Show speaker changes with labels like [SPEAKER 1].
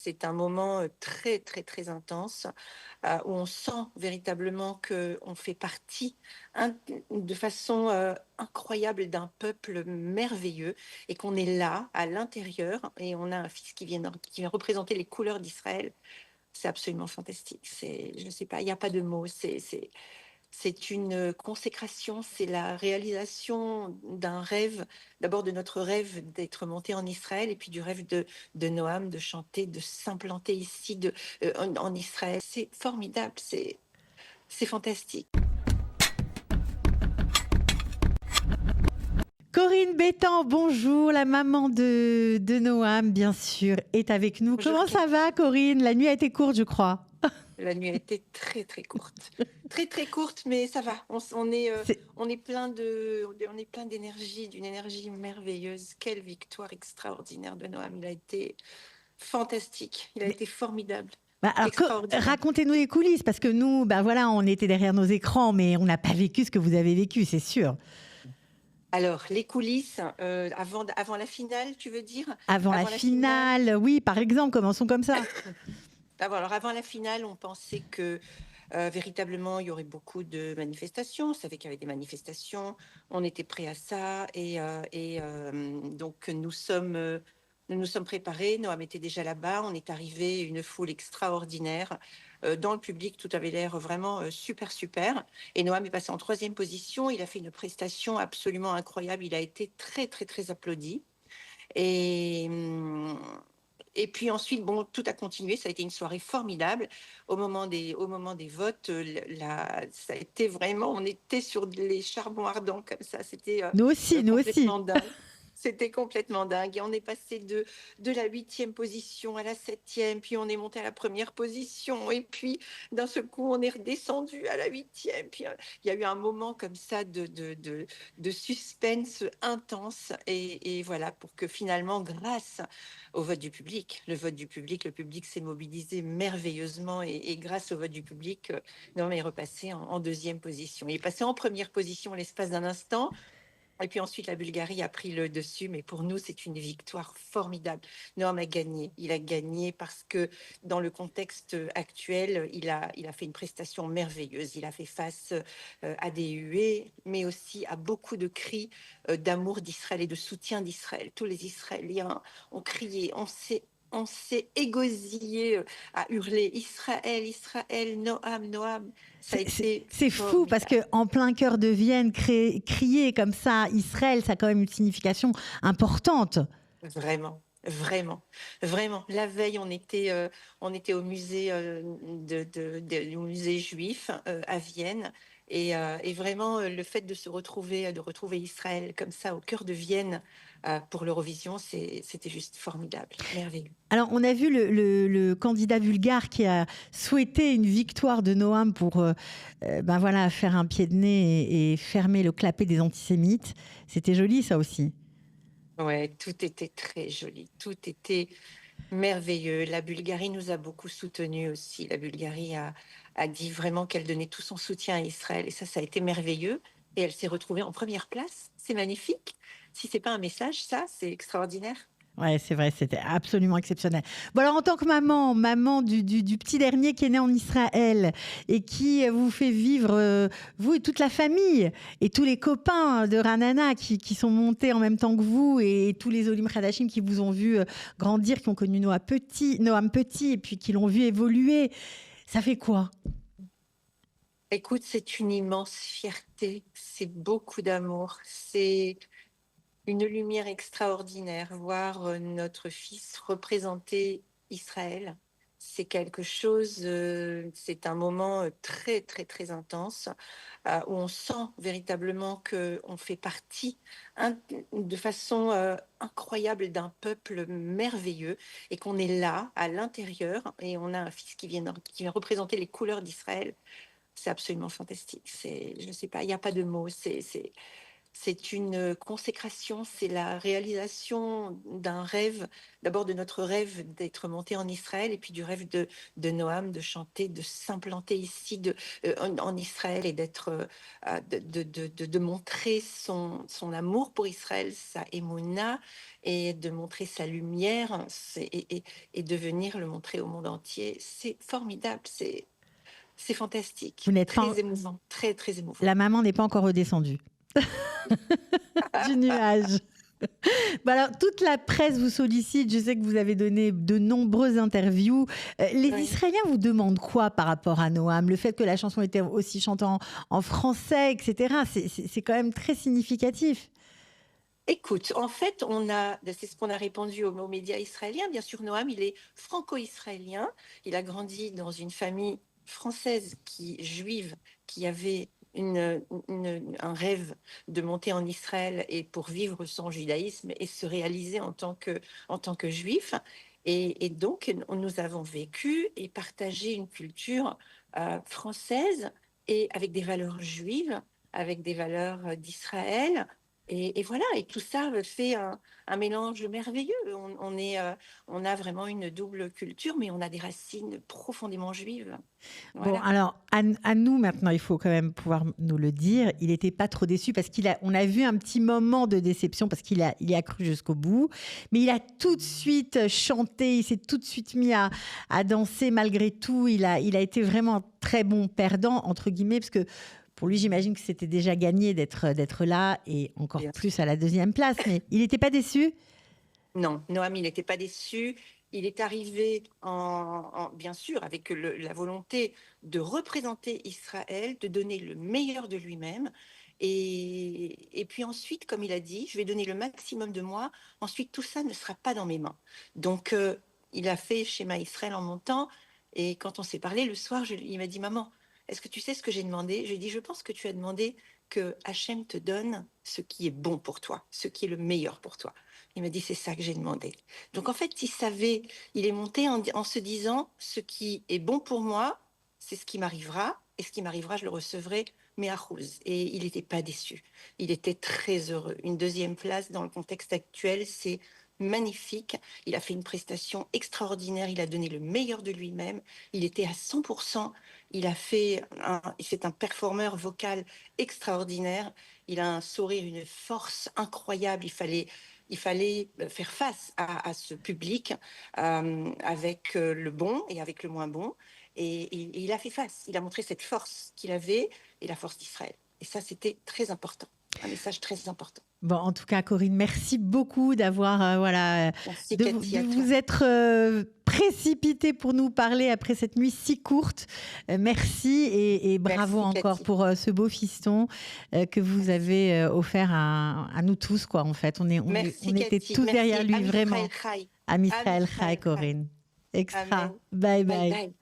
[SPEAKER 1] C'est un moment, très, très, très intense, où on sent véritablement qu'on fait partie in de façon, incroyable d'un peuple merveilleux et qu'on est là, à l'intérieur et on a un fils qui vient représenter les couleurs d'Israël. C'est absolument fantastique. C'est je ne sais pas, il y a pas de mots. C'est une consécration, c'est la réalisation d'un rêve, d'abord de notre rêve d'être monté en Israël et puis du rêve de Noam de chanter, de s'implanter ici en Israël. C'est formidable, c'est fantastique.
[SPEAKER 2] Corinne Bétan, bonjour, la maman de Noam, bien sûr, est avec nous.
[SPEAKER 1] Bonjour
[SPEAKER 2] Comment ça
[SPEAKER 1] Cathy.
[SPEAKER 2] va, Corinne? La nuit a été courte, je crois.
[SPEAKER 1] La nuit a été très, très courte. Très, très courte, mais ça va.
[SPEAKER 2] C'est-
[SPEAKER 1] On est plein d'énergie, d'une énergie merveilleuse. Quelle victoire extraordinaire de Noam. Il a été fantastique. Il a
[SPEAKER 2] mais-
[SPEAKER 1] été formidable.
[SPEAKER 2] alors,
[SPEAKER 1] Extraordinaire.
[SPEAKER 2] racontez-nous les coulisses, parce que nous, bah voilà, on était derrière nos écrans, mais on n'a pas vécu ce que vous avez vécu, c'est sûr.
[SPEAKER 1] Alors, les coulisses, avant la finale, tu veux dire?
[SPEAKER 2] Avant la
[SPEAKER 1] Avant la finale?
[SPEAKER 2] finale, oui, par exemple, commençons comme ça.
[SPEAKER 1] Alors avant la finale, on pensait que, véritablement, il y aurait beaucoup de manifestations. On savait qu'il y avait des manifestations. On était prêts à ça donc nous nous sommes préparés. Noam était déjà là-bas. On est arrivé une foule extraordinaire. Dans le public, tout avait l'air vraiment, super, super et Noam est passé en troisième position. Il a fait une prestation absolument incroyable. Il a été très, très, très applaudi. Et, et puis ensuite, bon, tout a continué. Ça a été une soirée formidable. Au moment des votes, ça a été vraiment, on était sur les charbons ardents comme ça. C'était
[SPEAKER 2] Nous aussi, nous aussi.
[SPEAKER 1] complètement dingue. C'était complètement dingue. Et on est passé de la huitième position à la septième, puis on est monté à la première position. Et puis, d'un seul coup, on est redescendu à la huitième. Puis, il y a eu un moment comme ça de suspense intense. Et voilà, pour que finalement, grâce au vote du public, le public s'est mobilisé merveilleusement. Et grâce au vote du public, Norman est repassé en deuxième position. Il est passé en première position l'espace d'un instant. Et puis ensuite, la Bulgarie a pris le dessus, mais pour nous, c'est une victoire formidable. Noam a gagné. Il a gagné parce que dans le contexte actuel, il a fait une prestation merveilleuse. Il a fait face à des huées, mais aussi à beaucoup de cris d'amour d'Israël et de soutien d'Israël. Tous les Israéliens ont crié, on s'est égosillé à hurler Israël, Israël, Noam, Noam. Ça a été
[SPEAKER 2] C'est fou parce que
[SPEAKER 1] formidable.
[SPEAKER 2] en plein cœur de Vienne, crier comme ça Israël, ça a quand même une signification importante.
[SPEAKER 1] Vraiment, vraiment, vraiment. La veille, on était au musée, au musée juif à Vienne. Et vraiment, le fait de retrouver Israël comme ça au cœur de Vienne pour l'Eurovision, c'était juste formidable, merveilleux.
[SPEAKER 2] Alors, on a vu le candidat bulgare qui a souhaité une victoire de Noam pour ben voilà, faire un pied de nez et fermer le clapet des antisémites. C'était joli, ça aussi.
[SPEAKER 1] Ouais, tout était très joli, tout était merveilleux. La Bulgarie nous a beaucoup soutenus aussi. La Bulgarie a dit vraiment qu'elle donnait tout son soutien à Israël. Et ça a été merveilleux. Et elle s'est retrouvée en première place. C'est magnifique. Si c'est pas un message, ça, c'est extraordinaire.
[SPEAKER 2] Ouais, c'est vrai, c'était absolument exceptionnel. Bon, alors en tant que maman, maman du petit dernier qui est né en Israël et qui vous fait vivre, vous et toute la famille, et tous les copains de Ranana qui sont montés en même temps que vous, et tous les Olim Khadashim qui vous ont vu grandir, qui ont connu Noam petit, et puis qui l'ont vu évoluer, ça fait quoi?
[SPEAKER 1] Écoute, c'est une immense fierté. C'est beaucoup d'amour. C'est une lumière extraordinaire. Voir notre fils représenter Israël, c'est quelque chose, c'est un moment très, très, très intense où on sent véritablement qu'on fait partie de façon incroyable d'un peuple merveilleux et qu'on est là, à l'intérieur, et on a un fils qui vient représenter les couleurs d'Israël. C'est absolument fantastique. Je ne sais pas, il n'y a pas de mots. C'est une consécration, c'est la réalisation d'un rêve, d'abord de notre rêve d'être monté en Israël et puis du rêve de Noam de chanter, de s'implanter ici en Israël et de montrer son amour pour Israël, sa émouna, et de montrer sa lumière et de venir le montrer au monde entier. C'est formidable, c'est
[SPEAKER 2] Vous
[SPEAKER 1] fantastique,
[SPEAKER 2] n'êtes pas,
[SPEAKER 1] très émouvant, très, très émouvant.
[SPEAKER 2] la maman n'est pas encore redescendue du nuage. Bah alors, toute la presse vous sollicite. Je sais que vous avez donné de nombreuses interviews. Les
[SPEAKER 1] Ouais.
[SPEAKER 2] Israéliens vous demandent quoi par rapport à Noam? Le fait que la chanson était aussi chantée en français, etc. C'est quand même très significatif.
[SPEAKER 1] Écoute, en fait, c'est ce qu'on a répondu aux médias israéliens. Bien sûr, Noam, il est franco-israélien. Il a grandi dans une famille française juive, qui avait un rêve de monter en Israël et pour vivre son judaïsme et se réaliser en tant que juif. Et donc, nous avons vécu et partagé une culture française et avec des valeurs juives, avec des valeurs d'Israël. Et voilà, et tout ça fait un mélange merveilleux. On a vraiment une double culture, mais on a des racines profondément juives.
[SPEAKER 2] Bon,
[SPEAKER 1] Voilà.
[SPEAKER 2] alors, à nous maintenant, il faut quand même pouvoir nous le dire. Il n'était pas trop déçu parce on a vu un petit moment de déception parce il y a cru jusqu'au bout. Mais il a tout de suite chanté, il s'est tout de suite mis à danser malgré tout. Il a été vraiment un très bon perdant, entre guillemets, parce que pour lui, j'imagine que c'était déjà gagné d'être là et encore
[SPEAKER 1] Bien sûr.
[SPEAKER 2] plus à la deuxième place. Mais il n'était pas déçu.
[SPEAKER 1] Non, Noam, il n'était pas déçu. Il est arrivé, bien sûr, avec la volonté de représenter Israël, de donner le meilleur de lui-même. Et puis ensuite, comme il a dit, je vais donner le maximum de moi. Ensuite, tout ça ne sera pas dans mes mains. Donc, il a fait Schéma Israël en montant. Et quand on s'est parlé le soir, il m'a dit, maman, est-ce que tu sais ce que j'ai demandé? J'ai dit, je pense que tu as demandé que Hachem te donne ce qui est bon pour toi, ce qui est le meilleur pour toi. Il m'a dit, c'est ça que j'ai demandé. Donc en fait, il est monté en se disant, ce qui est bon pour moi, c'est ce qui m'arrivera, et ce qui m'arrivera, je le recevrai, mais à Rouz. Et il n'était pas déçu. Il était très heureux. Une deuxième place dans le contexte actuel, c'est magnifique. Il a fait une prestation extraordinaire. Il a donné le meilleur de lui-même. Il était à 100%. C'est un performeur vocal extraordinaire. Il a un sourire, une force incroyable. Il fallait faire face à ce public avec le bon et avec le moins bon. Et il a fait face. Il a montré cette force qu'il avait et la force d'Israël. Et ça, c'était très important. Un message très important.
[SPEAKER 2] Bon, en tout cas, Corinne, merci beaucoup d'avoir
[SPEAKER 1] Merci
[SPEAKER 2] de
[SPEAKER 1] Cathy, à toi.
[SPEAKER 2] vous être précipitée pour nous parler après cette nuit si courte. Merci et bravo
[SPEAKER 1] Merci
[SPEAKER 2] encore
[SPEAKER 1] Cathy.
[SPEAKER 2] pour ce beau fiston que vous
[SPEAKER 1] Merci.
[SPEAKER 2] avez offert à nous tous, quoi. En fait, on
[SPEAKER 1] Merci
[SPEAKER 2] était
[SPEAKER 1] Cathy.
[SPEAKER 2] tous derrière
[SPEAKER 1] Merci.
[SPEAKER 2] lui,
[SPEAKER 1] Am Israël
[SPEAKER 2] vraiment.
[SPEAKER 1] Chai.
[SPEAKER 2] Am
[SPEAKER 1] Am
[SPEAKER 2] Israël Chai,
[SPEAKER 1] Israël Chai.
[SPEAKER 2] Corinne. Extra.
[SPEAKER 1] Amen.
[SPEAKER 2] Bye
[SPEAKER 1] Bye
[SPEAKER 2] bye.
[SPEAKER 1] bye.